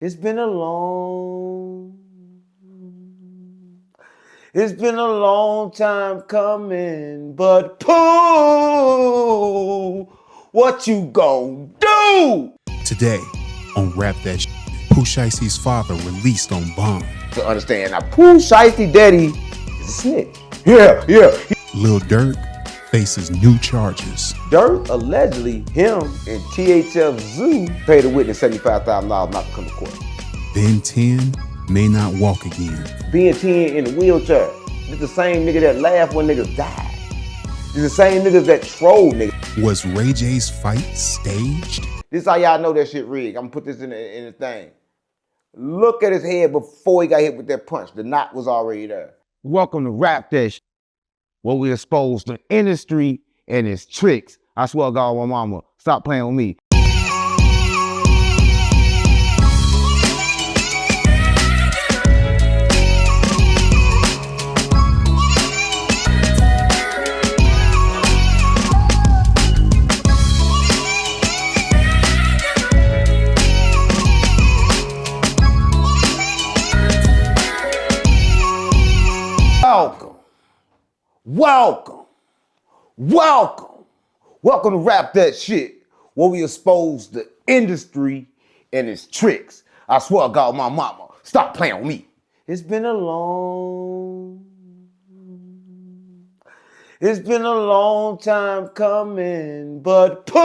It's been a long time coming, but Pooh, what you gon' do? Today on Rap That Pooh Shiesty's father released on bond. To understand, now Pooh Sheisty daddy is a snitch. Yeah. Lil Durk faces new charges. Durk, allegedly, him and THF Zoo paid a witness $75,000 not to come to court. Ben 10 may not walk again. Being 10 in a wheelchair. This the same nigga that laughed when niggas died. This the same niggas that troll niggas. Was Ray J's fight staged? This is how y'all know that shit rigged. I'm gonna put this in the thing. Look at his head before he got hit with that punch. The knot was already there. Welcome to Rap That Shit, where we expose the industry and its tricks. I swear to God, my mama, stop playing with me. Welcome to Rap That Shit, where we expose the industry and its tricks. I swear to God, my mama, stop playing with me. It's been a long time coming, but Pooh,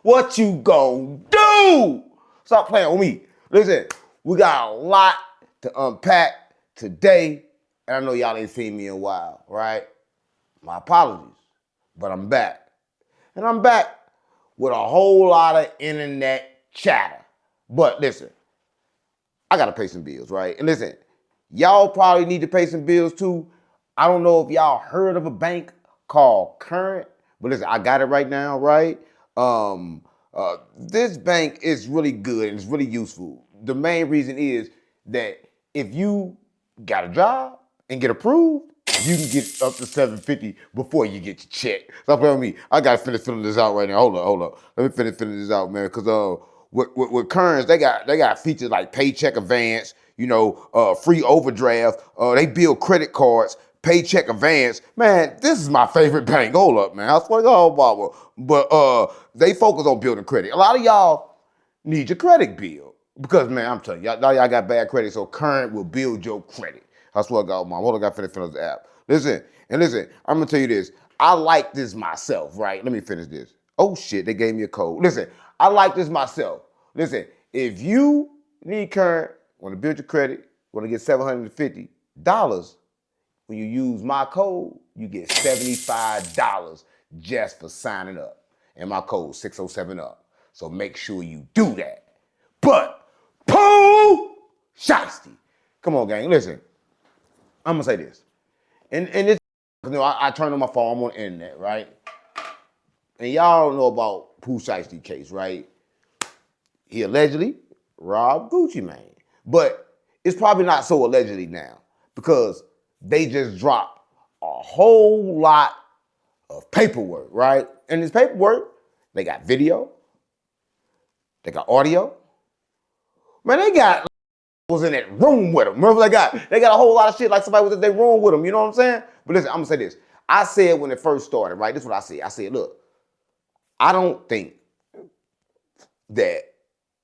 what you gon' do? Stop playing with me. Listen, we got a lot to unpack today, and I know y'all ain't seen me in a while, right? My apologies, but I'm back. And I'm back with a whole lot of internet chatter. But listen, I gotta pay some bills, right? And listen, y'all probably need to pay some bills too. I don't know if y'all heard of a bank called Current, but listen, I got it right now, right? This bank is really good and it's really useful. The main reason is that if you got a job and get approved, you can get up to $750 before you get your check. Stop playing with me. I gotta finish filling this out right now. Hold up. Let me finish filling this out, man. Cause with Currents, they got features like paycheck advance, free overdraft. They build credit cards, paycheck advance. Man, this is my favorite bank. Hold up, man. I swear to God, Baba. But they focus on building credit. A lot of y'all need your credit built. Because, man, I'm telling y'all got bad credit, so Current will build your credit. I swear to God, Mom. Hold on, I got to finish this app. Listen, I'm going to tell you this. I like this myself, right? Let me finish this. Oh, shit, they gave me a code. Listen, I like this myself. Listen, if you need Current, want to build your credit, want to get $750, when you use my code, you get $75 just for signing up. And my code is 607UP. So make sure you do that. But Pooh Shiesty. Come on, gang. Listen, I'm going to say this. And this, I turned on my phone, I'm on the internet, right? And y'all don't know about Pooh Shiesty case, right? He allegedly robbed Gucci Mane. But it's probably not so allegedly now because they just dropped a whole lot of paperwork, right? And this paperwork, they got video, they got audio. Man, they got was in that room with them. Remember, they got a whole lot of shit like somebody was in their room with them. You know what I'm saying? But listen, I'm gonna say this. I said when it first started, right? This is what I said. I said, look, I don't think that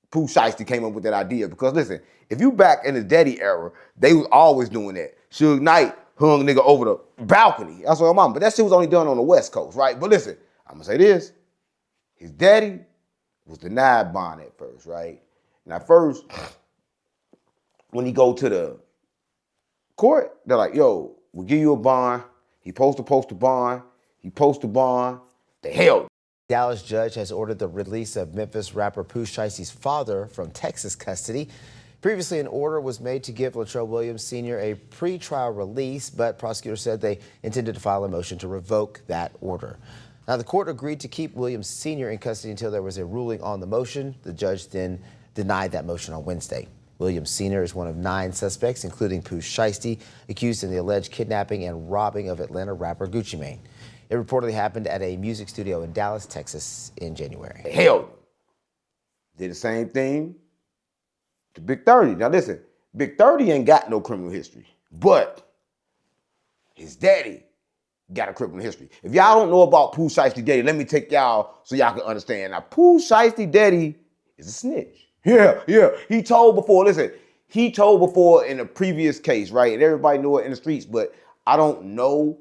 Pooh Shiesty came up with that idea because listen, if you back in the daddy era, they was always doing that. Suge Knight hung a nigga over the balcony. That's what I'm on. But that shit was only done on the West Coast, right? But listen, I'm gonna say this. His daddy was denied bond at first, right? And at first, when he go to the court, they're like, yo, we'll give you a bond. He supposed to post a bond. He post a bond. They held. Dallas judge has ordered the release of Memphis rapper Pooh Shiesty's father from Texas custody. Previously, an order was made to give Latrell Williams Sr. a pretrial release, but prosecutors said they intended to file a motion to revoke that order. Now, the court agreed to keep Williams Sr. in custody until there was a ruling on the motion. The judge then denied that motion on Wednesday. Williams Sr. is one of 9 suspects, including Pooh Shiesty, accused in the alleged kidnapping and robbing of Atlanta rapper Gucci Mane. It reportedly happened at a music studio in Dallas, Texas in January. Hell, Did the same thing to Big 30. Now listen, Big 30 ain't got no criminal history, but his daddy got a criminal history. If y'all don't know about Pooh Shiesty daddy, let me take y'all so y'all can understand. Now, Pooh Shiesty daddy is a snitch. Yeah. He told before in a previous case, right? And everybody knew it in the streets, but I don't know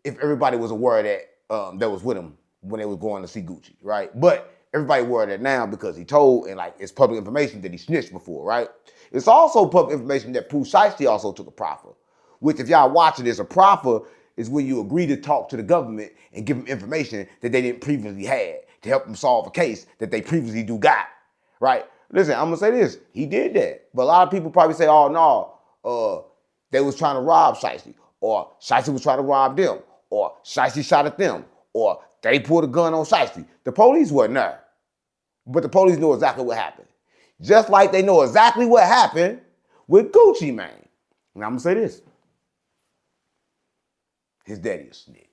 if everybody was aware that that was with him when they was going to see Gucci, right? But everybody aware of that now because he told, and like it's public information that he snitched before, right? It's also public information that Pooh Shiesty also took a proffer, which if y'all watching this, a proffer is when you agree to talk to the government and give them information that they didn't previously have to help them solve a case that they previously do got, right? Listen, I'm gonna say this, he did that. But a lot of people probably say, oh no, they was trying to rob Shiesty, or Shiesty was trying to rob them, or Shiesty shot at them, or they pulled a gun on Shiesty. The police wasn't there, but the police know exactly what happened. Just like they know exactly what happened with Gucci Mane. And I'm gonna say this, his daddy is a snitch.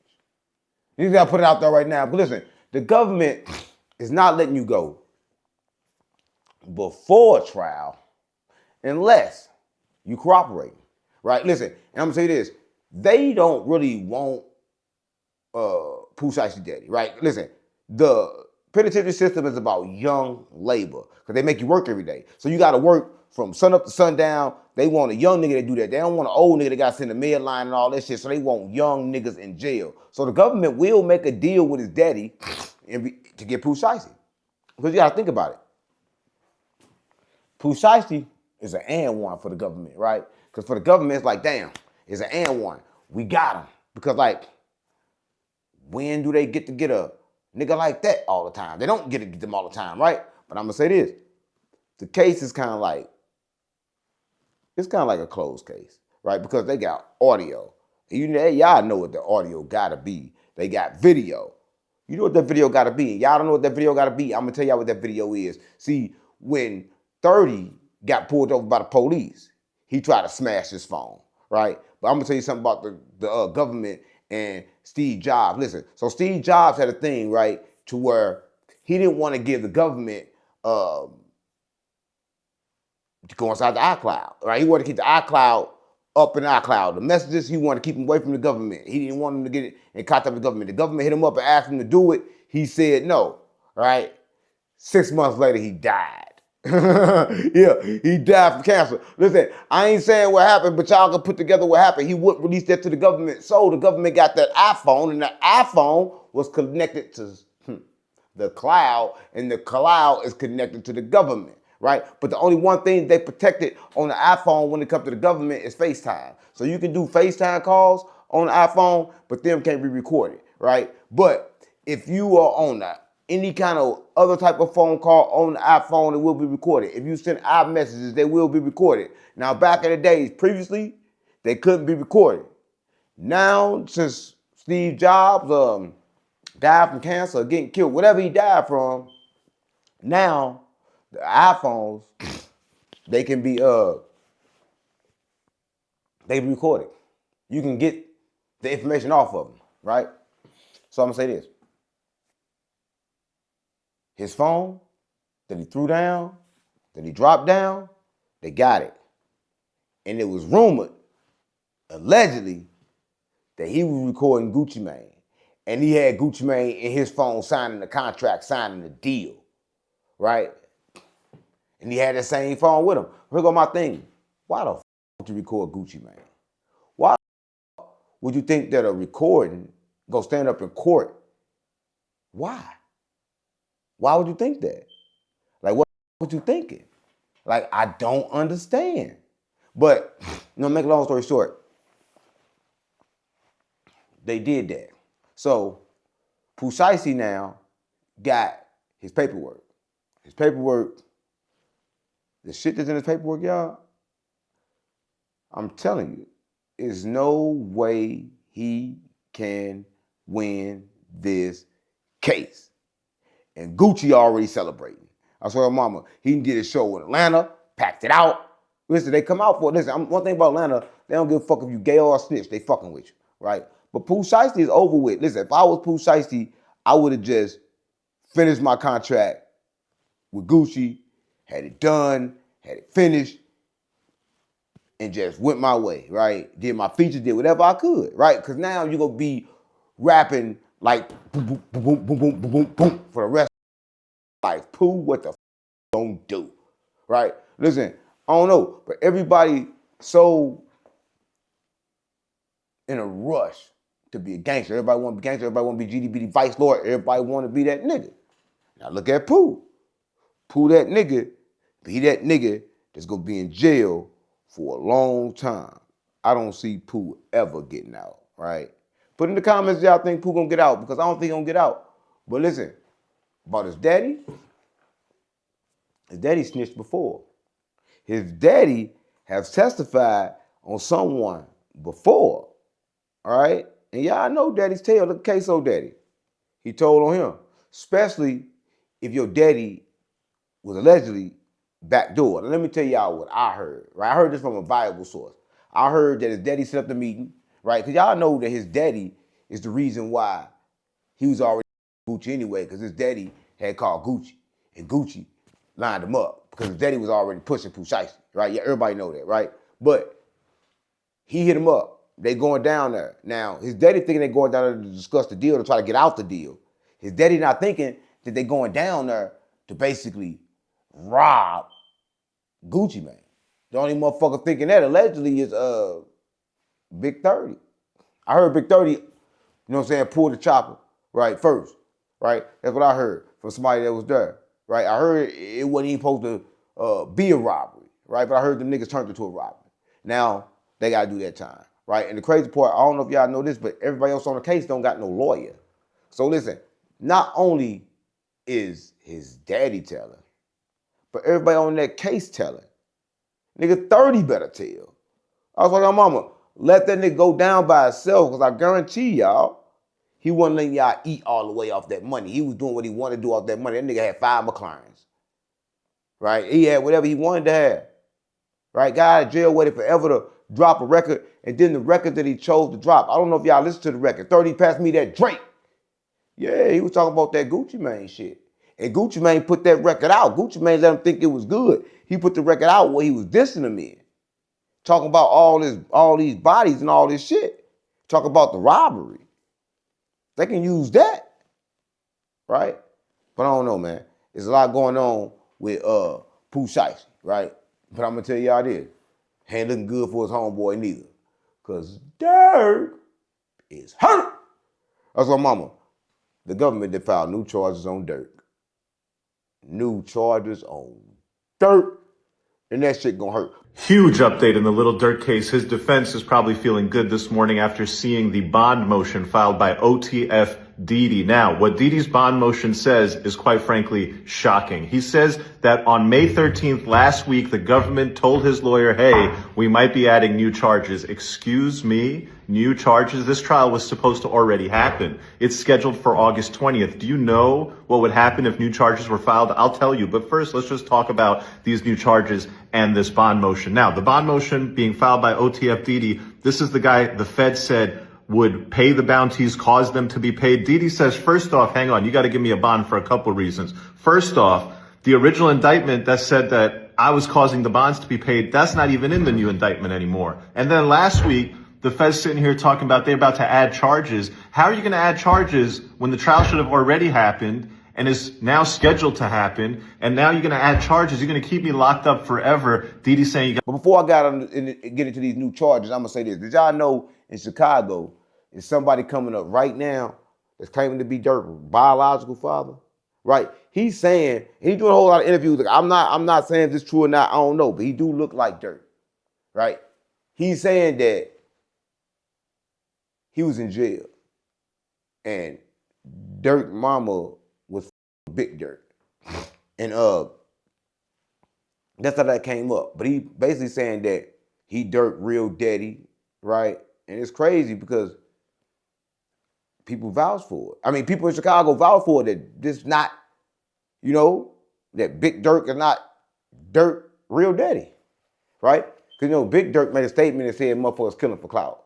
You gotta put it out there right now. But listen, the government is not letting you go before trial unless you cooperate, right? Listen, and I'm gonna say this, they don't really want Pooh Shiesty daddy, right? Listen, the penitentiary system is about young labor because they make you work every day. So you gotta work from sun up to sundown. They want a young nigga that do that. They don't want an old nigga that got sent to med line and all that shit. So they want young niggas in jail. So the government will make a deal with his daddy to get Pooh Shiesty. Because you gotta think about it. Pooh Shiesty is an and one for the government, right? Because for the government, it's like, damn, it's an and one. We got him. Because like, when do they get to get a nigga like that all the time? They don't get to get them all the time, right? But I'm gonna say this. The case is kind of like, it's kind of like a closed case, right? Because they got audio. Y'all know what the audio gotta be. They got video. You know what that video gotta be. Y'all don't know what that video gotta be. I'm gonna tell y'all what that video is. See, when 30 got pulled over by the police, he tried to smash his phone, right? But I'm gonna tell you something about the government and Steve Jobs. Listen, so Steve Jobs had a thing, right, to where he didn't want to give the government to go inside the iCloud, right? He wanted to keep the iCloud up in iCloud. The messages, he wanted to keep them away from the government. He didn't want them to get it in contact with the government. The government hit him up and asked him to do it. He said no, right? 6 months later, he died. Yeah, he died from cancer. Listen, I ain't saying what happened, but y'all can put together what happened. He wouldn't release that to the government. So the government got that iPhone, and the iPhone was connected to the cloud, and the cloud is connected to the government, right? But the only one thing they protected on the iPhone when it comes to the government is FaceTime. So you can do FaceTime calls on the iPhone, but them can't be recorded, right? But if you are on any kind of other type of phone call on the iPhone, it will be recorded. If you send iMessages, they will be recorded. Now, back in the days, previously, they couldn't be recorded. Now, since Steve Jobs died from cancer, getting killed, whatever he died from, now the iPhones, they can be recorded. You can get the information off of them, right? So I'm gonna say this. His phone that he threw down, that he dropped down, they got it. And it was rumored, allegedly, that he was recording Gucci Mane. And he had Gucci Mane in his phone signing the contract, signing the deal, right? And he had that same phone with him. Here go my thing. Why the would you record Gucci Mane? Why would you think that a recording go stand up in court? Why? Why would you think that? Like, what were you thinking? Like, I don't understand. But, make a long story short, they did that. So, Pooh Shiesty now got his paperwork. His paperwork, the shit that's in his paperwork, y'all, I'm telling you, there's no way he can win this case. And Gucci already celebrating. I swear, mama, he did a show in Atlanta, packed it out. Listen, they come out for it. Listen, one thing about Atlanta, they don't give a fuck if you gay or a snitch. They fucking with you, right? But Pooh Shiesty is over with. Listen, if I was Pooh Shiesty, I would have just finished my contract with Gucci, had it done, had it finished, and just went my way, right? Did my features, did whatever I could, right? Because now you're going to be rapping like boom, boom, boom, boom, boom, boom, boom, boom for the rest of life. Pooh, what the don't do, right? Listen, I don't know, but everybody so in a rush to be a gangster. Everybody want to be gangster. Everybody want to be GDB vice lord. Everybody want to be that nigga. Now look at Pooh. Pooh that nigga, be that nigga that's going to be in jail for a long time. I don't see Pooh ever getting out, right? Put in the comments y'all think Pooh going to get out, because I don't think he's going to get out. But listen, about his daddy snitched before. His daddy has testified on someone before, all right? And y'all know daddy's tale. Look at Queso daddy. He told on him, especially if your daddy was allegedly backdoor. Now let me tell y'all what I heard, right? I heard this from a viable source. I heard that his daddy set up the meeting, right? Because y'all know that his daddy is the reason why he was already Gucci anyway, because his daddy had called Gucci, and Gucci lined him up because his daddy was already pushing Pooh Shiesty, right? Yeah, everybody know that, right? But he hit him up. They going down there. Now, his daddy thinking they going down there to discuss the deal, to try to get out the deal. His daddy not thinking that they going down there to basically rob Gucci Mane. The only motherfucker thinking that allegedly is Big 30. I heard Big 30, you know what I'm saying, pull the chopper, right, first, right? That's what I heard from somebody that was there, right? I heard it wasn't even supposed to be a robbery, right? But I heard them niggas turned it to a robbery. Now, they got to do that time, right? And the crazy part, I don't know if y'all know this, but everybody else on the case don't got no lawyer. So listen, not only is his daddy telling, but everybody on that case telling. Nigga, 30 better tell. I was like, oh, mama, let that nigga go down by himself, because I guarantee y'all, he wasn't letting y'all eat all the way off that money. He was doing what he wanted to do off that money. That nigga had 5 McLarens, right? He had whatever he wanted to have, right? Guy in jail waited forever to drop a record, and then the record that he chose to drop, I don't know if y'all listen to the record, 30 passed me that Drake. Yeah, he was talking about that Gucci Mane shit. And Gucci Mane put that record out. Gucci Mane let him think it was good. He put the record out where he was dissing him in. Talking about all these bodies and all this shit. Talk about the robbery. They can use that, right? But I don't know, man. There's a lot going on with Pooh Shiesty, right? But I'm gonna tell y'all this. Ain't looking good for his homeboy neither. Cause Durk is hurt. That's what mama. The government did file new charges on Durk. New charges on Durk. And that shit gonna hurt. Huge update in the Lil Durk case. His defense is probably feeling good this morning after seeing the bond motion filed by OTF Didi. Now, what Didi's bond motion says is quite frankly shocking. He says that on May 13th last week, the government told his lawyer, hey, we might be adding new charges. Excuse me? New charges? This trial was supposed to already happen. It's scheduled for August 20th. Do you know what would happen if new charges were filed? I'll tell you. But first, let's just talk about these new charges and this bond motion. Now, the bond motion being filed by OTF Didi, this is the guy the Fed said would pay the bounties, cause them to be paid. Didi says, first off, hang on, you got to give me a bond for a couple reasons. First off, the original indictment that said that I was causing the bonds to be paid, that's not even in the new indictment anymore. And then last week, the Fed's sitting here talking about they're about to add charges. How are you going to add charges when the trial should have already happened and is now scheduled to happen? And now you're going to add charges. You're going to keep me locked up forever. Didi's saying you got. But before I get into these new charges, I'm going to say this. Did y'all know in Chicago, is somebody coming up right now that's claiming to be Durk's biological father? Right? He's saying, and he's doing a whole lot of interviews. Like, I'm not saying if this is true or not, I don't know, but he do look like Durk. Right? He's saying that he was in jail and Durk mama was Big Durk. And that's how that came up. But he basically saying that he Durk real daddy, right? And it's crazy because people vouch for it. I mean, people in Chicago vouch for it, that this not, you know, that Big Durk is not Durk real daddy, right? Because, you know, Big Durk made a statement and said motherfuckers killing for clout.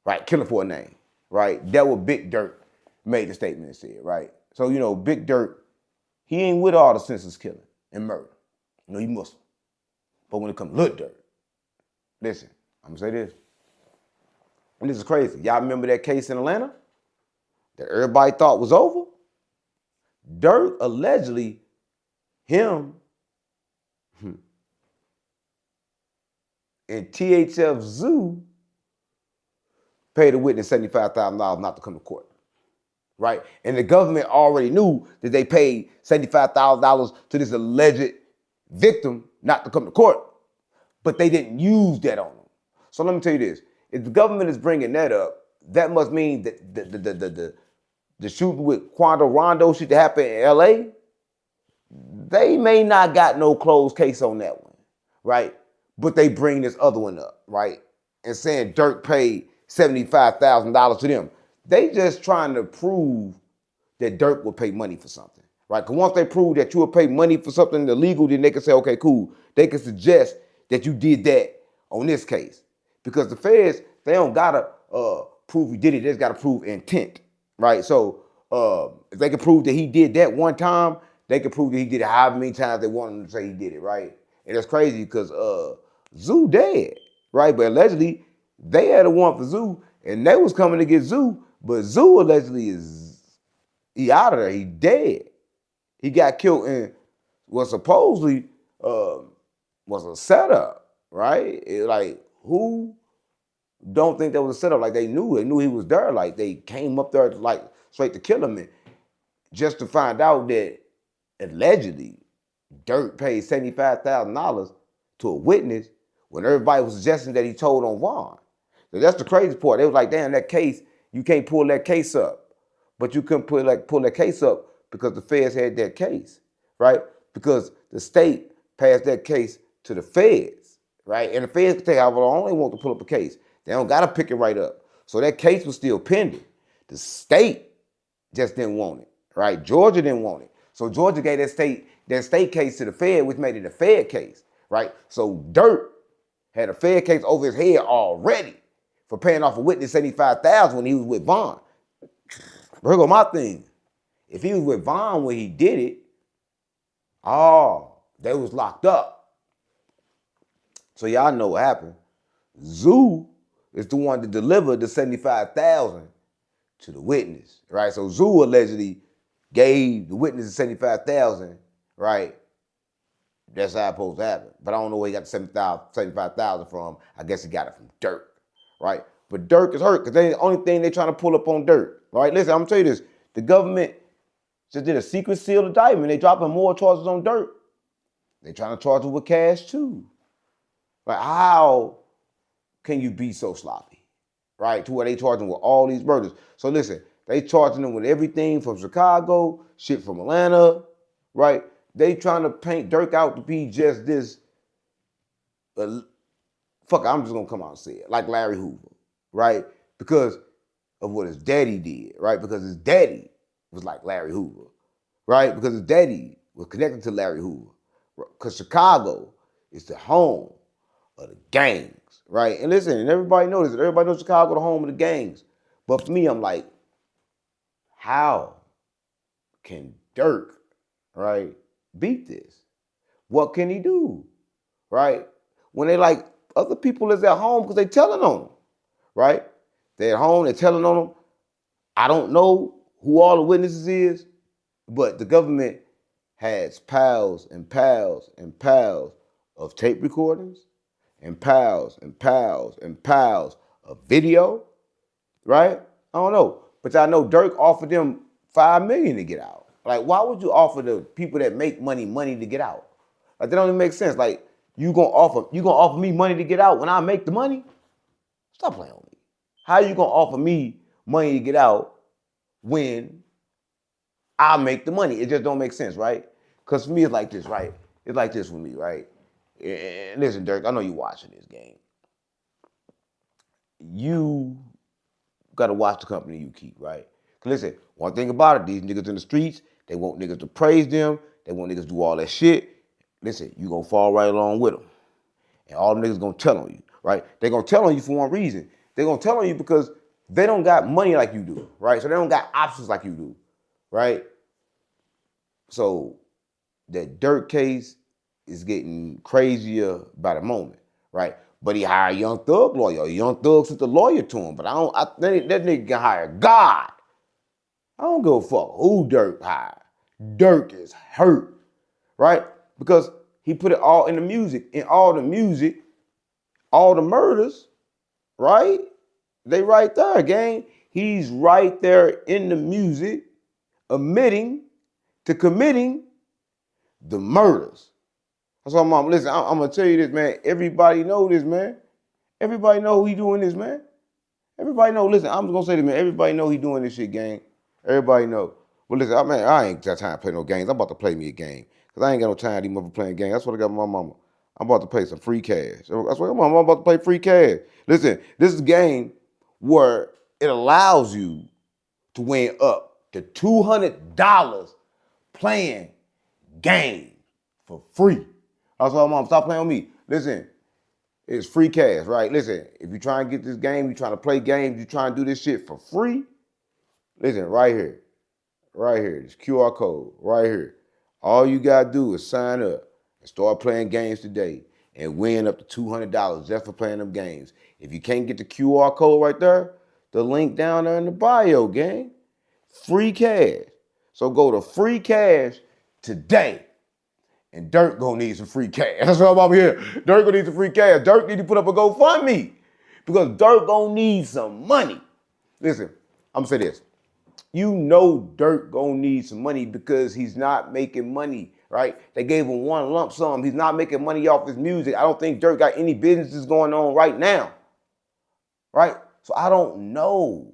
Right, killing for a name, right? That what Big Durk made the statement and said, right? So, you know, Big Durk, He ain't with all the senseless killing and murder. You know, he Muslim. But when it comes to Lil Durk, listen, I'm gonna say this. And this is crazy. Y'all remember that case in Atlanta that everybody thought was over? Durk allegedly, him and THF Zoo paid a witness $75,000 not to come to court, right? And the government already knew that they paid $75,000 to this alleged victim not to come to court, but they didn't use that on him. So let me tell you this. If the government is bringing that up, that must mean that the shooting with Quando Rondo shit that happened in LA, they may not got no closed case on that one, right? But they bring this other one up, right? And saying Durk paid $75,000 to them. They just trying to prove that Durk will pay money for something, right? Because once they prove that you will pay money for something illegal, then they can say, okay, cool. They can suggest that you did that on this case. Because the feds, they don't gotta prove you did it, they just gotta prove intent, right? So if they can prove that he did that one time, they can prove that he did it however many times they want him to say he did it, right? And that's crazy because Zoo dead, right? But allegedly, they had a warrant for Zoo, and they was coming to get Zoo, but Zoo allegedly he out of there, he dead. He got killed in what supposedly was a setup, right? Like, who don't think that was a setup? Like, they knew he was there. Like, they came up there like straight to kill him, and just to find out that allegedly Durk paid $75,000 to a witness when everybody was suggesting that he told on Vaughn. So that's the crazy part. They was like, damn, that case, you can't pull that case up. But you couldn't pull that case up because the feds had that case, right? Because the state passed that case to the feds, right? And the feds can say, I only want to pull up a case. They don't got to pick it right up. So that case was still pending. The state just didn't want it, right? Georgia didn't want it. So Georgia gave that state case to the Fed, which made it a Fed case, right? So Durk had a Fed case over his head already for paying off a witness $75,000 when he was with Vaughn. Here go my thing. If he was with Vaughn when he did it, they was locked up. So y'all know what happened. Zoo is the one that delivered the $75,000 to the witness, right? So Zoo allegedly gave the witness the $75,000, right? That's how it's supposed to happen. But I don't know where he got the $75,000 from. I guess he got it from Durk, right? But Durk is hurt because the only thing they trying to pull up on Durk, right? Listen, I'm gonna tell you this. The government just did a secret seal indictment. They dropping more charges on Durk. They trying to charge him with cash too. Like, how can you be so sloppy, right? To where they charging with all these murders. So listen, they charging them with everything from Chicago, shit from Atlanta, right? They trying to paint Durk out to be just this, fuck, I'm just gonna come out and say it, like Larry Hoover, right? Because of what his daddy did, right? Because his daddy was like Larry Hoover, right? Because his daddy was connected to Larry Hoover. Because Chicago is the home of the gangs, right? And listen, and everybody knows it. Everybody knows Chicago the home of the gangs. But for me, I'm like, how can Durk, right, beat this? What can he do, right? When they like, other people is at home because they telling on him, right? They're at home, they're telling on him. I don't know who all the witnesses is, but the government has piles and piles and piles of tape recordings and piles and piles and piles of video, right? I don't know. But I know Durk offered them $5 million to get out. Like, why would you offer the people that make money to get out? Like, that don't even make sense. Like, you gonna offer me money to get out when I make the money? Stop playing with me. How you gonna offer me money to get out when I make the money? It just don't make sense, right? Because for me, it's like this, right? It's like this for me, right? And listen, Durk, I know you watching this game. You gotta watch the company you keep, right? Because listen, one thing about it, these niggas in the streets, they want niggas to praise them. They want niggas to do all that shit. Listen, you gonna fall right along with them. And all them niggas gonna tell on you, right? They gonna tell on you for one reason. They gonna tell on you because they don't got money like you do, right? So they don't got options like you do, right? So that Durk case is getting crazier by the moment, right? But he hired a Young Thug lawyer. Young Thug sent the lawyer to him, but that nigga can hire God. I don't give a fuck who Durk hired. Durk is hurt, right? Because he put it all in the music. In all the music, all the murders, right? They right there, gang. He's right there in the music, admitting to committing the murders. That's why, Mom, listen, I'm gonna tell you this, man. Everybody know this, man. Everybody know he doing this, man. Everybody know, listen, I'm just gonna say this, man. Everybody know he doing this shit, gang. Everybody know. But listen, I ain't got time to play no games. I'm about to play me a game. Because I ain't got no time to these mother playing games. That's what I got with my mama. I'm about to play some free cash. That's what I'm about to play free cash. Listen, this is a game where it allows you to win up to $200 playing games for free. That's why, Mom, stop playing with me. Listen, it's free cash, right? Listen, if you try and get this game, you trying to play games, you trying to do this shit for free, listen, right here, this QR code, right here. All you gotta do is sign up and start playing games today and win up to $200 just for playing them games. If you can't get the QR code right there, the link down there in the bio, gang. Free cash. So go to free cash today. And Durk gonna need some free cash. That's why I'm over here. Durk gonna need some free cash. Durk need to put up a GoFundMe. Because Durk gonna need some money. Listen, I'm gonna say this. You know Durk gonna need some money because he's not making money, right? They gave him one lump sum. He's not making money off his music. I don't think Durk got any businesses going on right now, right? So I don't know.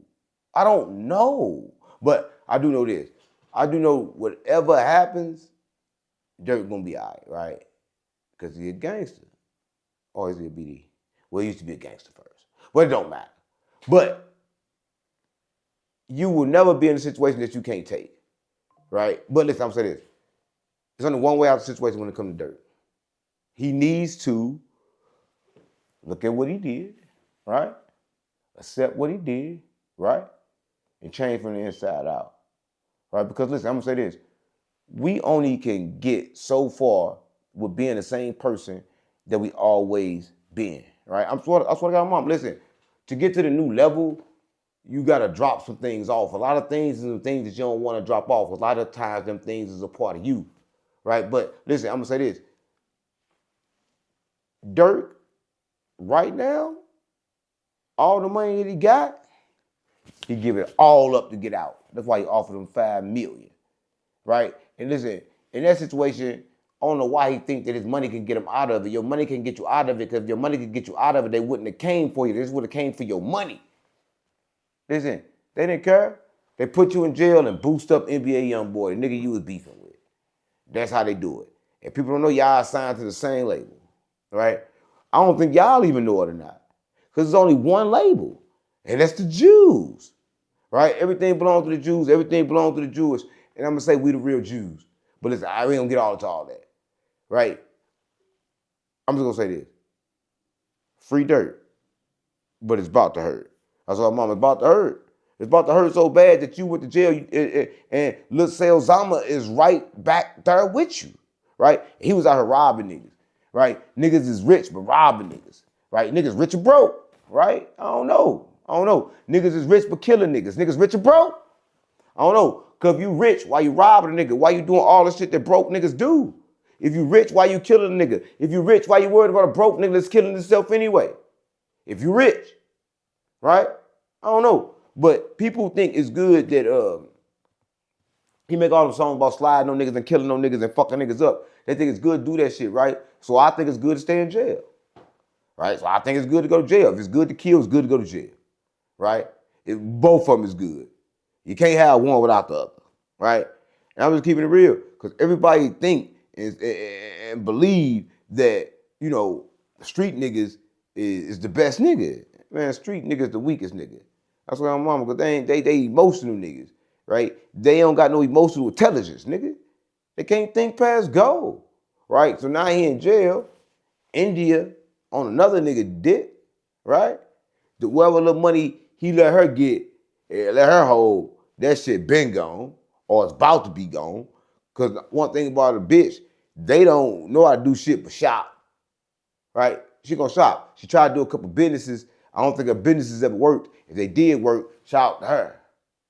But I do know this. I do know whatever happens, Durk gonna be all right? Because he's a gangster. Or is he a BD? Well, he used to be a gangster first. But it don't matter. But you will never be in a situation that you can't take, right? But listen, I'm saying this. There's only one way out of the situation when it comes to Durk. He needs to look at what he did, right? Accept what he did, right? And change from the inside out, right? Because listen, I'm gonna say this. We only can get so far with being the same person that we always been, right? I swear to God, Mom, listen, to get to the new level, you gotta drop some things off. A lot of things are the things that you don't wanna drop off. A lot of times them things is a part of you, right? But listen, I'm gonna say this. Durk, right now, all the money that he got, he give it all up to get out. That's why he offered him $5 million, right? And listen, in that situation, I don't know why he think that his money can get him out of it. Your money can get you out of it, because if your money can get you out of it, they wouldn't have came for you. They just would have came for your money. Listen, they didn't care. They put you in jail and boost up NBA YoungBoy, the nigga you was beefing with. That's how they do it. And people don't know y'all signed to the same label, right? I don't think y'all even know it or not, because there's only one label, and that's the Jews, right? Everything belongs to the Jews. Everything belongs to the Jewish. And I'm going to say we the real Jews. But listen, I ain't going to get all into all that, right? I'm just going to say this. Free Durk, but it's about to hurt. That's why, Mom, it's about to hurt. It's about to hurt so bad that you went to jail and Lil Zama is right back there with you, right? He was out here robbing niggas, right? Niggas is rich, but robbing niggas, right? Niggas rich or broke, right? I don't know. Niggas is rich, but killing niggas. Niggas rich or broke? I don't know. Because if you rich, why you robbing a nigga? Why you doing all the shit that broke niggas do? If you rich, why you killing a nigga? If you rich, why you worried about a broke nigga that's killing himself anyway? If you rich, right? I don't know. But people think it's good that he make all the songs about sliding on niggas and killing on niggas and fucking niggas up. They think it's good to do that shit, right? So I think it's good to stay in jail, right? So I think it's good to go to jail. If it's good to kill, it's good to go to jail, right? Both of them is good. You can't have one without the other, right? And I'm just keeping it real, because everybody think and believe that, you know, street niggas is the best nigga. Man, street niggas the weakest nigga. That's why I'm mama, because they emotional niggas, right? They don't got no emotional intelligence, nigga. They can't think past go, right? So now he in jail, India on another nigga dick, right? The whatever little money he let her get, let her hold, that shit been gone, or it's about to be gone. Because one thing about a bitch, they don't know how to do shit but shop, right? She gonna shop. She tried to do a couple businesses. I don't think her businesses ever worked. If they did work, shout out to her,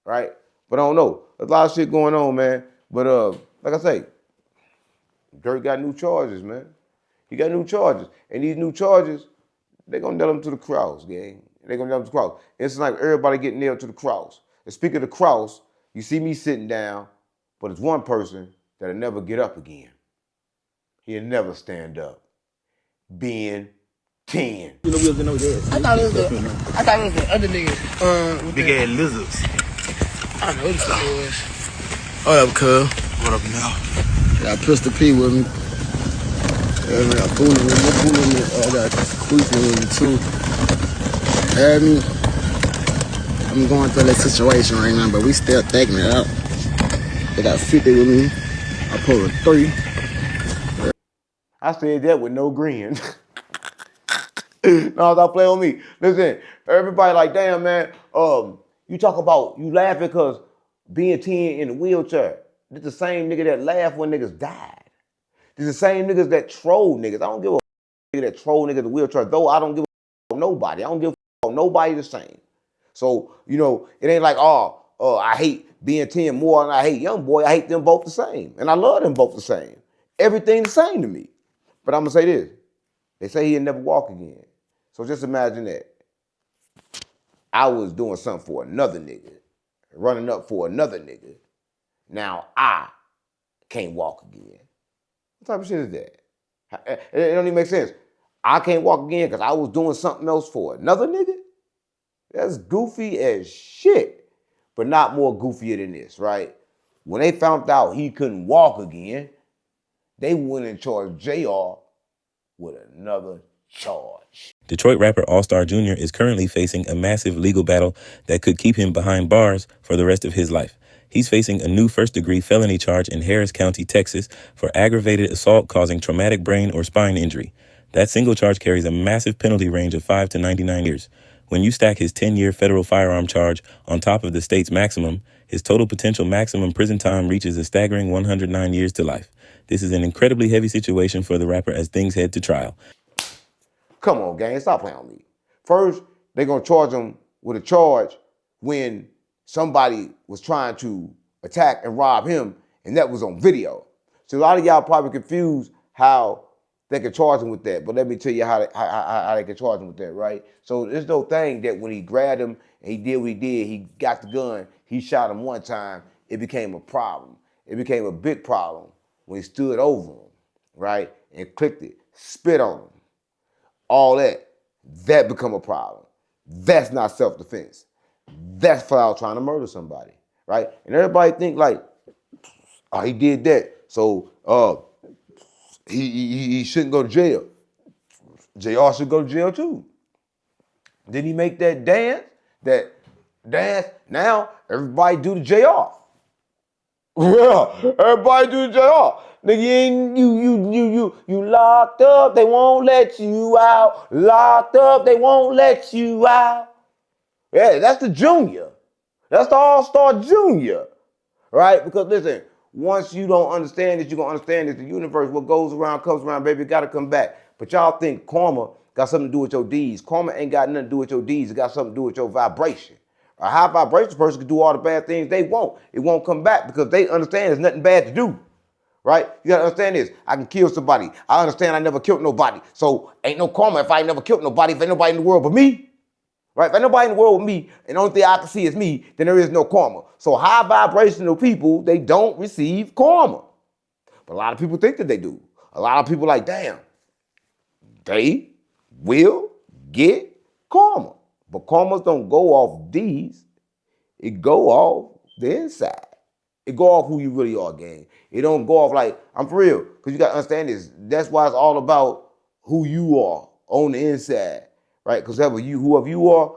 right? But I don't know. There's a lot of shit going on, man. But like I say, Durk got new charges, man. He got new charges. And these new charges, they gonna nail him to the cross, gang. They gonna nail him to the cross. It's like everybody getting nailed to the cross. And speaking of the cross, you see me sitting down, but it's one person that'll never get up again. He'll never stand up. Being 10. You know, we was in no gas. I thought it was the other nigga. Big ass lizards. I don't know what the was. What up, cuz? What up now? Got Pistol P with me. I got Pooh with me. I got Queef with me too. I'm going through that situation right now, but we still taking it out. They got 50 with me. I pulled a 3. I said that with no grin. No, stop playing with me. Listen, everybody like, damn, man, you talk about, you laughing because being 10 in a wheelchair. This the same nigga that laughed when niggas died. This the same niggas that troll niggas. I don't give a nigga that troll niggas in the wheelchair, though I don't give a nobody. I don't give a nobody the same. So, you know, it ain't like, I hate being 10 more than I hate Young Boy. I hate them both the same. And I love them both the same. Everything the same to me. But I'm going to say this. They say he'll never walk again. So just imagine that. I was doing something for another nigga, running up for another nigga. Now I can't walk again. What type of shit is that? It don't even make sense. I can't walk again because I was doing something else for another nigga? That's goofy as shit. But not more goofier than this, right? When they found out he couldn't walk again, they went and charged JR with another charge. Detroit rapper Allstar Jr. is currently facing a massive legal battle that could keep him behind bars for the rest of his life. He's facing a new first-degree felony charge in Harris County, Texas, for aggravated assault causing traumatic brain or spine injury. That single charge carries a massive penalty range of 5 to 99 years. When you stack his 10-year federal firearm charge on top of the state's maximum, his total potential maximum prison time reaches a staggering 109 years to life. This is an incredibly heavy situation for the rapper as things head to trial. Come on, gang, stop playing on me. First, they're going to charge him with a charge when somebody was trying to attack and rob him, and that was on video. So a lot of y'all probably confused how they could charge him with that. But let me tell you how they could charge him with that, right? So there's no thing that when he grabbed him and he did what he did, he got the gun, he shot him one time, it became a problem. It became a big problem when he stood over him, right, and clicked it, spit on him. All that become a problem. That's not self-defense. That's foul trying to murder somebody, right? And everybody think like, oh, he did that, so he shouldn't go to jail. JR should go to jail too. Didn't he make that dance? Now everybody do the JR. Yeah, everybody do the JR. Nigga, you locked up, they won't let you out. Locked up, they won't let you out. Yeah, that's the junior. That's the All-Star Junior, right? Because listen, once you don't understand this, you're going to understand this. The universe, what goes around comes around, baby. It got to come back. But y'all think karma got something to do with your deeds. Karma ain't got nothing to do with your deeds. It got something to do with your vibration. A high vibration person can do all the bad things they want. It won't come back because they understand there's nothing bad to do. Right? You gotta understand this. I can kill somebody. I understand I never killed nobody. So ain't no karma if I ain't never killed nobody, if ain't nobody in the world but me. Right? If ain't nobody in the world with me, and the only thing I can see is me, then there is no karma. So high vibrational people, they don't receive karma. But a lot of people think that they do. A lot of people like, damn, they will get karma. But karmas don't go off deeds. It go off the inside. It go off who you really are, gang. It don't go off like, I'm for real, because you got to understand this. That's why it's all about who you are on the inside, right? Because whoever you are,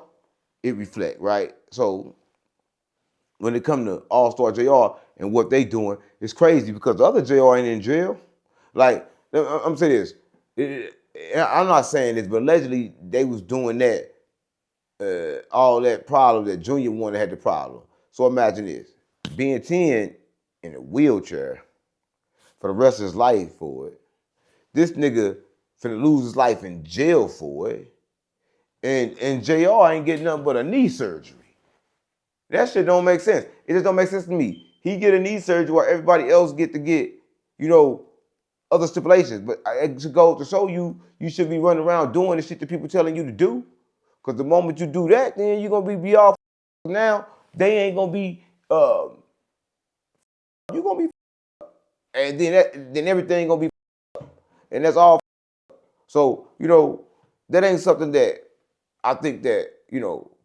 it reflect, right? So when it comes to All-Star JR and what they doing, it's crazy because the other JR ain't in jail. Like, I'm saying this. I'm not saying this, but allegedly they was doing that, all that problem that Junior wanted had the problem. So imagine this. Being 10 in a wheelchair, for the rest of his life for it. This nigga finna lose his life in jail for it. And JR ain't getting nothing but a knee surgery. That shit don't make sense. It just don't make sense to me. He get a knee surgery while everybody else get to get, other stipulations. But it should go to show you should be running around doing the shit that people telling you to do. Because the moment you do that, then you're going to be off. Now, they ain't going to be, you're going to be and then everything going to be and that's all. So, that ain't something that I think that,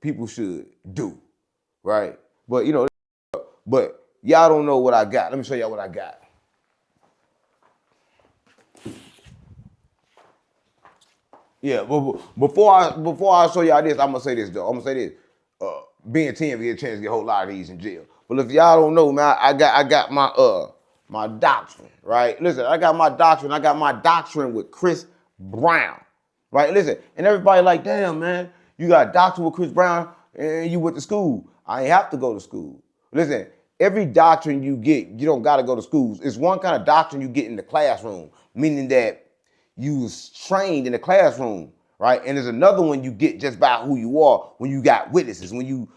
people should do, right? But, but y'all don't know what I got. Let me show y'all what I got. Yeah, but before I show y'all this, I'm gonna say this though. I'm gonna say this. Being 10, we get a chance to get a whole lot of these in jail. But if y'all don't know, man, I got my doctrine, right? Listen, I got my doctrine. I got my doctrine with Chris Brown, right? Listen, and everybody like, damn, man, you got a doctrine with Chris Brown and you went to school. I ain't have to go to school. Listen, every doctrine you get, you don't gotta go to schools. It's one kind of doctrine you get in the classroom, meaning that you was trained in the classroom, right? And there's another one you get just by who you are when you got witnesses, when you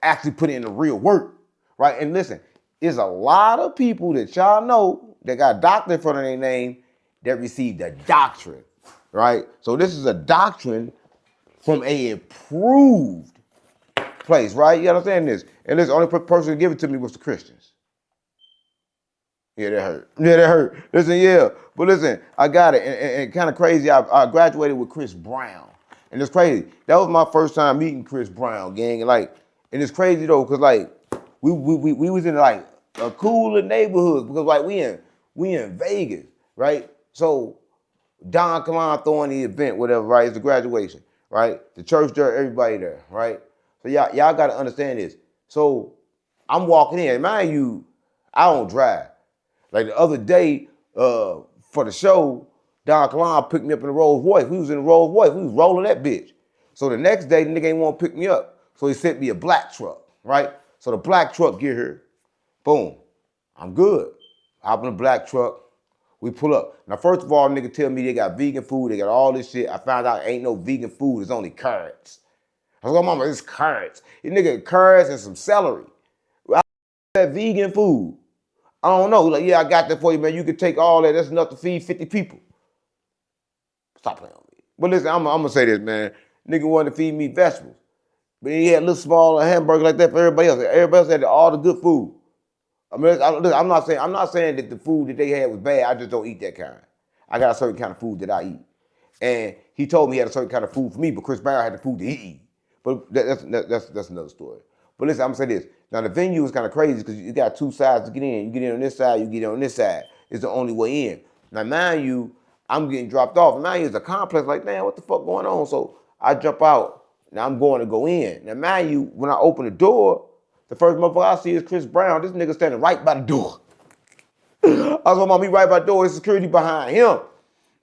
actually put in the real work, right? And listen, there's a lot of people that y'all know that got doctor in front of their name that received a doctrine, right? So this is a doctrine from a approved place, right? You understand this? And this, the only person to give it to me was the Christians. Yeah, that hurt. Yeah, that hurt. Listen, yeah. But listen, I got it. And kind of crazy, I graduated with Chris Brown. And it's crazy. That was my first time meeting Chris Brown, gang. And it's crazy though, because we was in a cooler neighborhood because we in Vegas, right? So Don Kalon throwing the event, whatever, right? It's the graduation, right? The church there, everybody there, right? So y'all gotta understand this. So I'm walking in. Mind you, I don't drive. Like the other day, for the show, Don Kalon picked me up in the Rolls Royce. We was in the Rolls Royce. We was rolling that bitch. So the next day, the nigga ain't want to pick me up. So he sent me a black truck, right? So the black truck get here. Boom. I'm good. Hop in the black truck. We pull up. Now, first of all, nigga tell me they got vegan food. They got all this shit. I found out ain't no vegan food. It's only carrots. I was like, mama, it's carrots. This nigga carrots and some celery. I that vegan food. I don't know. Like, yeah, I got that for you, man. You can take all that. That's enough to feed 50 people. Stop playing with me. But listen, I'm going to say this, man. Nigga wanted to feed me vegetables. But he had a little small hamburger like that for everybody else. Everybody else had all the good food. I mean, I'm not saying that the food that they had was bad. I just don't eat that kind. I got a certain kind of food that I eat. And he told me he had a certain kind of food for me, but Chris Brown had the food that he eat. But that's another story. But listen, I'm going to say this. Now, the venue is kind of crazy because you got two sides to get in. You get in on this side, you get in on this side. It's the only way in. Now, mind you, I'm getting dropped off. Mind you, it's a complex like, man, what the fuck going on? So I jump out. Now I'm going to go in. Now, mind you, when I open the door, the first motherfucker I see is Chris Brown. This nigga standing right by the door. I was like, mom, he right by the door. There's security behind him.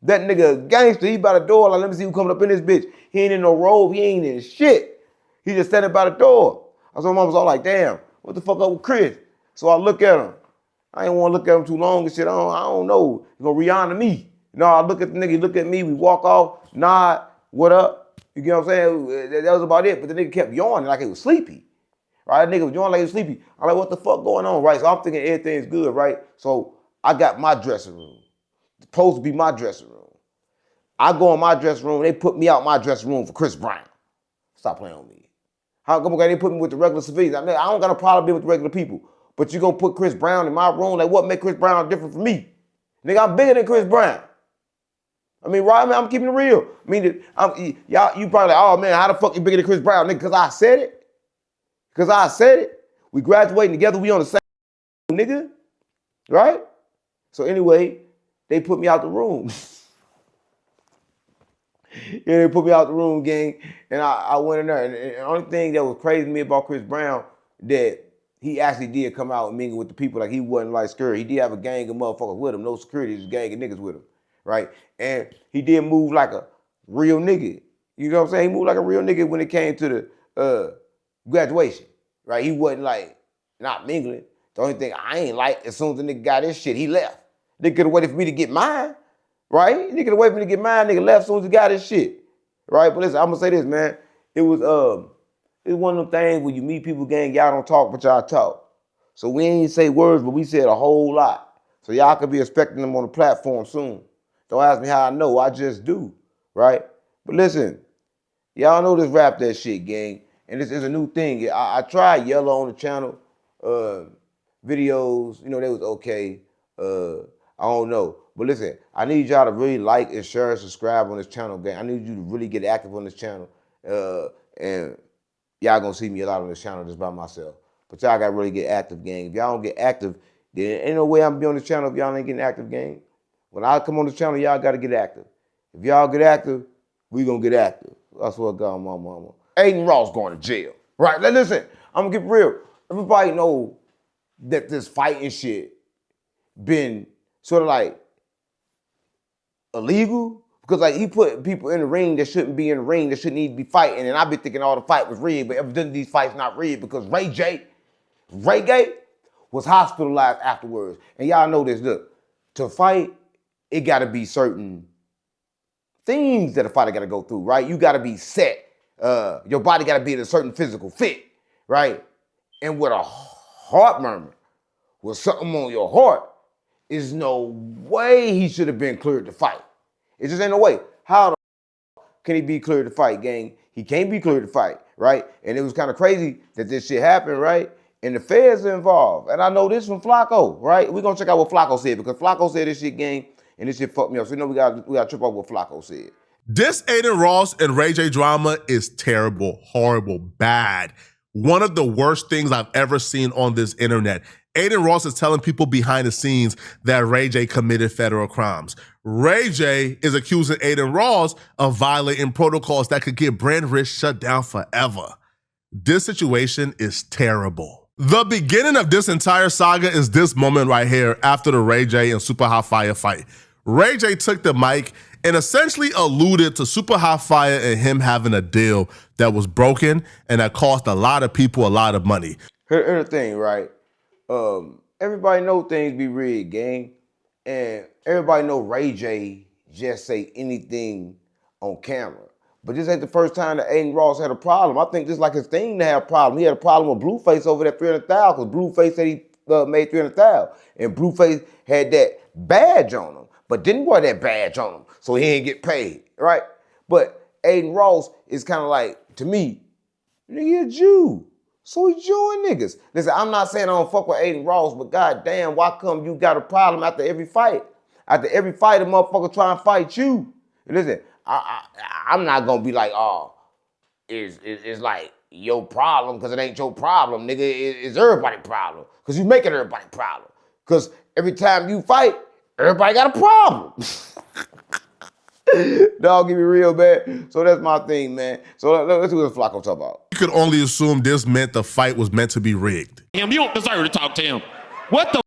That nigga gangster, he by the door. Like, let me see who coming up in this bitch. He ain't in no robe. He ain't in shit. He just standing by the door. I saw mom was all like, damn, what the fuck up with Chris? So I look at him. I ain't want to look at him too long and shit. I don't know. He gonna Rihanna me. No, I look at the nigga, he look at me, we walk off, nod, what up? You get what I'm saying? That was about it. But the nigga kept yawning like he was sleepy. Right? The nigga was yawning like he was sleepy. I'm like, what the fuck going on? Right? So I'm thinking everything's good, right? So I got my dressing room. It's supposed to be my dressing room. I go in my dressing room, they put me out my dressing room for Chris Brown. Stop playing with me. How come they put me with the regular civilians? I mean, I don't got a problem being with the regular people. But you gonna put Chris Brown in my room? Like, what make Chris Brown different from me? Nigga, I'm bigger than Chris Brown. I mean, right? I mean, I'm keeping it real. I mean, y'all, you probably like, oh man, how the fuck you bigger than Chris Brown? Nigga, because I said it. Because I said it. We graduating together, we on the same nigga. Right? So anyway, they put me out the room. Yeah, they put me out the room, gang, and I went in there. And the only thing that was crazy to me about Chris Brown, that he actually did come out and mingle with the people. Like, he wasn't like scared. He did have a gang of motherfuckers with him. No security, just a gang of niggas with him, right? And he did move like a real nigga. You know what I'm saying? He moved like a real nigga when it came to the graduation, right? He wasn't like not mingling. The only thing I ain't like, as soon as the nigga got his shit, he left. Nigga could have waited for me to get mine, right? Nigga could have waited for me to get mine. Nigga left as soon as he got his shit, right? But listen, I'm gonna say this, man. It was one of them things when you meet people, gang, y'all don't talk, but y'all talk. So we ain't say words, but we said a whole lot. So y'all could be expecting them on the platform soon. Don't ask me how I know, I just do, right? But listen, y'all know this rap that shit, gang. And this is a new thing. I tried yellow on the channel, videos, you know, they was okay. I don't know. But listen, I need y'all to really like and share and subscribe on this channel, gang. I need you to really get active on this channel. And y'all gonna see me a lot on this channel just by myself. But y'all gotta really get active, gang. If y'all don't get active, then ain't no way I'm gonna be on this channel if y'all ain't getting active, gang. When I come on this channel, y'all gotta get active. If y'all get active, we gonna get active. That's what God, my mama. Adin Ross going to jail. Right, now listen, I'm gonna get real. Everybody know that this fighting shit been sort of like illegal. Because like he put people in the ring that shouldn't be in the ring, that shouldn't need to be fighting. And I've been thinking all the fight was rigged, but evidently these fights not rigged because Ray J was hospitalized afterwards. And y'all know this, look, to fight, it gotta be certain things that a fighter gotta go through, right? You gotta be set. Your body gotta be in a certain physical fit, right? And with a heart murmur, with something on your heart, is no way he should have been cleared to fight. It just ain't no way. How the can he be cleared to fight, gang? He can't be cleared to fight, right? And it was kind of crazy that this shit happened, right? And the feds are involved. And I know this from Flacco, right? We're gonna check out what Flacco said because Flacco said this shit, gang, and this shit fucked me up. So you know we gotta trip up what Flacco said. This Adin Ross and Ray J drama is terrible, horrible, bad. One of the worst things I've ever seen on this internet. Adin Ross is telling people behind the scenes that Ray J committed federal crimes. Ray J is accusing Adin Ross of violating protocols that could get Brand Risk shut down forever. This situation is terrible. The beginning of this entire saga is this moment right here after the Ray J and Superhot Fire fight. Ray J took the mic and essentially alluded to Superhot Fire and him having a deal that was broken and that cost a lot of people a lot of money. Here's the thing, right? Everybody know things be rigged, gang. And everybody know Ray J just say anything on camera. But this ain't the first time that Adin Ross had a problem. I think this is like his thing to have a problem. He had a problem with Blueface over that $300,000 because Blueface said he made $300,000. And Blueface had that badge on him, but didn't wear that badge on him, so he ain't get paid, right? But Adin Ross is kind of like, to me, nigga, a Jew. So he join niggas. Listen, I'm not saying I don't fuck with Adin Ross, but goddamn, why come you got a problem after every fight? After every fight, a motherfucker try and fight you. Listen, I'm not gonna be like, oh, it's like your problem because it ain't your problem, nigga. It's everybody's problem because you make it everybody's problem. Because every time you fight, everybody got a problem. Dog, give me real bad. So that's my thing, man. So let's see what Flacco talk about. You could only assume this meant the fight was meant to be rigged. You don't deserve to talk to him. What the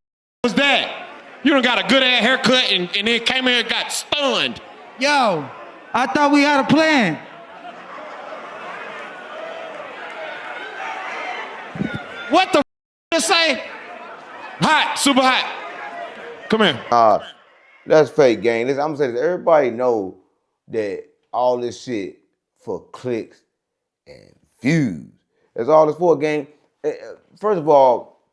was that? You done got a good ass haircut and then came here and got stunned. Yo, I thought we had a plan. What the to say? Hot, super hot. Come here. That's fake, gang. Listen, I'm saying this. Everybody know that all this shit for clicks and views. That's all it's for, gang. First of all,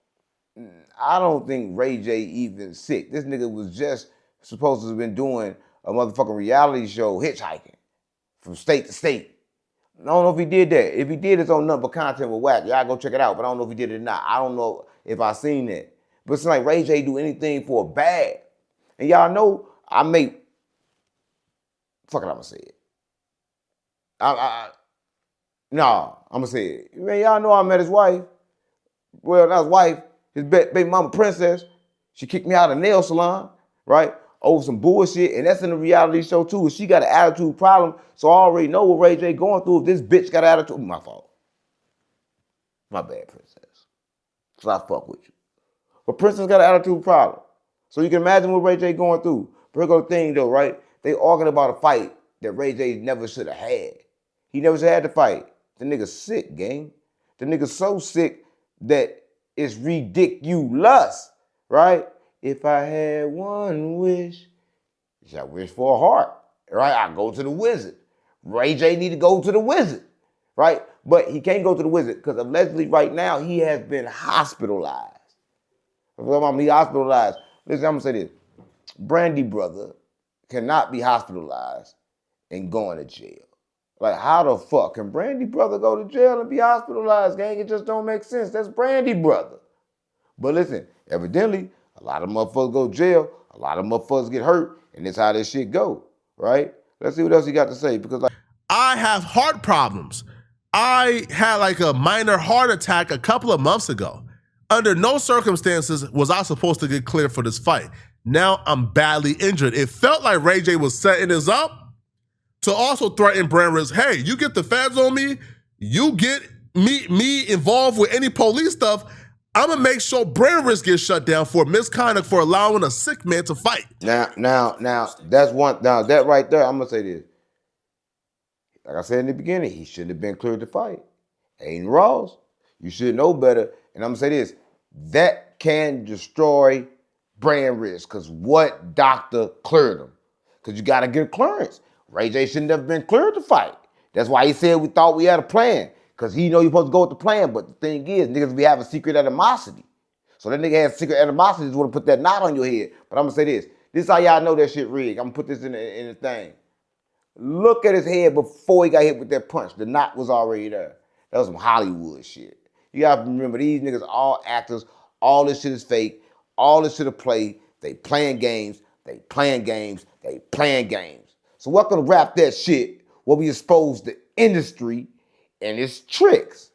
I don't think Ray J even sick. This nigga was just supposed to have been doing a motherfucking reality show hitchhiking from state to state. I don't know if he did that. If he did, it's on nothing but content with whack. Y'all go check it out, but I don't know if he did it or not. I don't know if I seen that. But it's like Ray J do anything for a bag. And y'all know I make, fuck it, I'm gonna say it. Nah, I'm gonna say it. Man, y'all know I met his wife. Well, not his wife, his baby mama Princess. She kicked me out of the nail salon, right? Over some bullshit, and that's in the reality show too. She got an attitude problem, so I already know what Ray J going through. If this bitch got an attitude, my fault. My bad, Princess. So I fuck with you. But Princess got an attitude problem. So you can imagine what Ray J going through. But here go the thing though, right? They arguing about a fight that Ray J never should have had. He never should have had to fight. The nigga's sick, gang. The nigga's so sick that it's ridiculous, right? If I had one wish, I wish for a heart, right? I go to the wizard. Ray J need to go to the wizard, right? But he can't go to the wizard because allegedly right now he has been hospitalized. He hospitalized. Listen, I'm gonna say this. Brandy brother cannot be hospitalized and going to jail. Like, how the fuck can Brandy brother go to jail and be hospitalized, gang? It just don't make sense. That's Brandy brother. But listen, evidently, a lot of motherfuckers go to jail, a lot of motherfuckers get hurt, and that's how this shit go, right? Let's see what else he got to say, because I have heart problems. I had like a minor heart attack a couple of months ago. Under no circumstances was I supposed to get cleared for this fight. Now I'm badly injured. It felt like Ray J was setting this up to also threaten Brand Risk. Hey, you get the feds on me, you get me involved with any police stuff, I'm gonna make sure Brand Risk gets shut down for misconduct for allowing a sick man to fight. Now, that's one. Now, that right there, I'm gonna say this. Like I said in the beginning, he shouldn't have been cleared to fight. Adin Ross, you should know better. And I'm gonna say this, that can destroy Brand Risk, because what doctor cleared him? Because you gotta get a clearance. Ray J shouldn't have been cleared to fight. That's why he said we thought we had a plan, because he know you're supposed to go with the plan. But the thing is, niggas be having secret animosity. So that nigga has secret animosity, just want to put that knot on your head. But I'm gonna say this. This is how y'all know that shit rigged. I'm gonna put this in the thing. Look at his head before he got hit with that punch. The knot was already there. That was some Hollywood shit. You gotta remember, these niggas all actors. All this shit is fake. All this shit is play. They playing games. They playing games. They playing games. So we're gonna wrap that shit where we expose the industry and its tricks.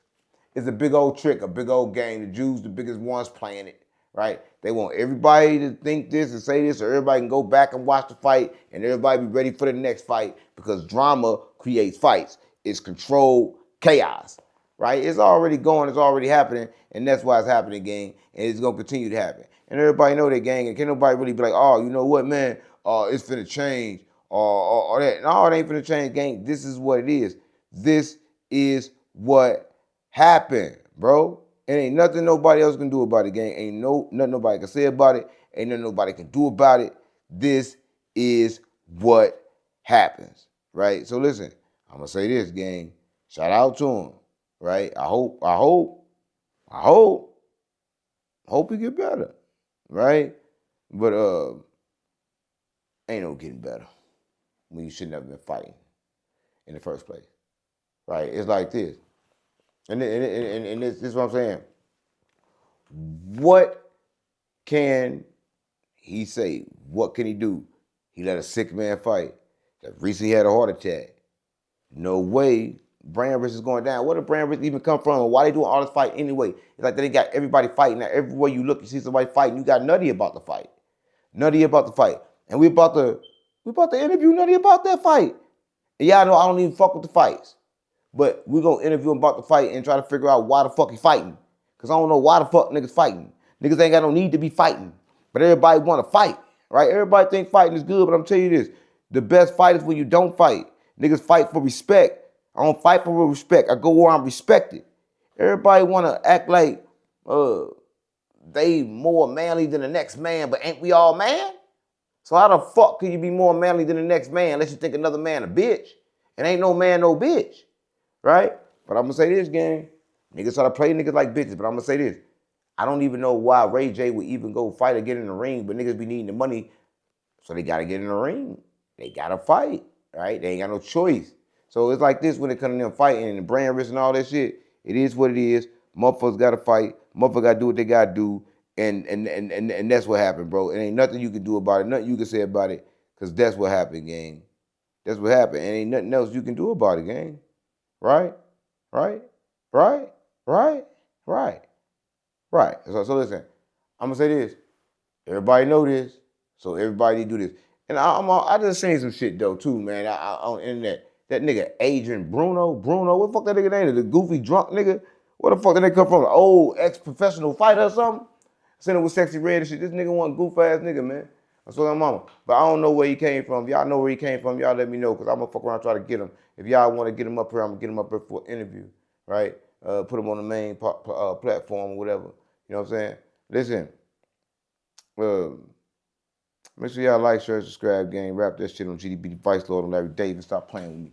It's a big old trick, a big old game. The Jews, the biggest ones playing it, right? They want everybody to think this and say this, so everybody can go back and watch the fight, and everybody be ready for the next fight, because drama creates fights. It's controlled chaos, right? It's already going, it's already happening, and that's why it's happening, gang, and it's gonna continue to happen. And everybody know that, gang, and can't nobody really be like, oh, you know what, man, it's finna change, or that. No, it ain't finna change, gang. This is what it is. This is what happened, bro. It ain't nothing nobody else can do about it, gang. Ain't nothing nobody can say about it. Ain't nothing nobody can do about it. This is what happens, right? So listen, I'm gonna say this, gang. Shout out to him, right? I hope he get better, right? But ain't no getting better when you shouldn't have been fighting in the first place, right? It's like this. And this is what I'm saying. What can he say? What can he do? He let a sick man fight that recently had a heart attack. No way Brand Risk is going down. Where did Brand Risk even come from? And why they doing all this fight anyway? It's like they got everybody fighting. Now everywhere you look, you see somebody fighting. You got Nutty about to fight. Nutty about to fight. And we about to interview Nutty about that fight. And y'all know I don't even fuck with the fights. But we're going to interview him about the fight and try to figure out why the fuck he fighting. Because I don't know why the fuck niggas fighting. Niggas ain't got no need to be fighting. But everybody want to fight, right? Everybody think fighting is good, but I'm telling you this. The best fight is when you don't fight. Niggas fight for respect. I don't fight for respect. I go where I'm respected. Everybody want to act like they more manly than the next man, but ain't we all man? So how the fuck can you be more manly than the next man unless you think another man a bitch? And ain't no man no bitch. Right? But I'm going to say this, gang. Niggas try to play niggas like bitches, but I'm going to say this. I don't even know why Ray J would even go fight or get in the ring, but niggas be needing the money, so they got to get in the ring. They got to fight, right? They ain't got no choice. So it's like this when it comes to them fighting and the Brand Risk and all that shit. It is what it is. Motherfuckers got to fight. Motherfuckers got to do what they got to do, and that's what happened, bro. It ain't nothing you can do about it, nothing you can say about it, because that's what happened, gang. That's what happened, and ain't nothing else you can do about it, gang. Right. So listen, I'm gonna say this. Everybody know this, so everybody do this. And I just seen some shit though too, man. On the internet, that nigga Adrian Bruno, what the fuck that nigga name is? The goofy drunk nigga. Where the fuck did they come from? An old ex-professional fighter or something? Seen it with Sexy Red and shit. This nigga one goof ass nigga, man. That's what I'm mama. But I don't know where he came from. If y'all know where he came from, y'all let me know, because I'm gonna fuck around and try to get him. If y'all want to get him up here, I'm gonna get him up here for an interview, right? Put him on the main platform or whatever. You know what I'm saying? Listen, Make sure y'all like, share, subscribe, gang. Rap that shit on GDB Vice Lord on Larry Davis. Stop playing with me.